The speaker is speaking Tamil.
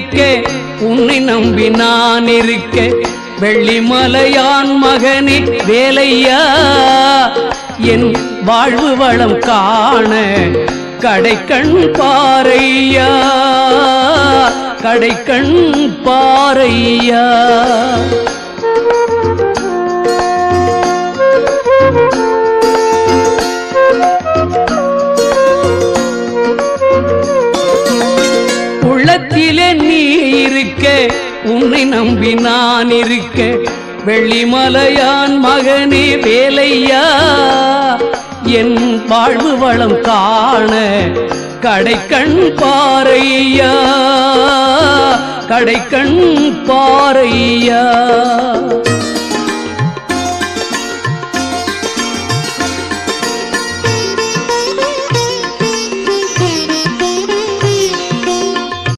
இருக்க உன்னை நம்பி நான் இருக்க வெள்ளிமலையான் மகனே வேலையா என் வாழ்வு வளம் காண கடைக்கண் பாரையா கடைக்கண் பாரையா உள்ளத்திலே நீ இருக்க உன்னை நம்பி நான் இருக்க வெள்ளிமலையான் மகனே வேலையா என் வாழ்வு வளம் காண கடைக்கண் பாரையா கடைக்கண் பாரையா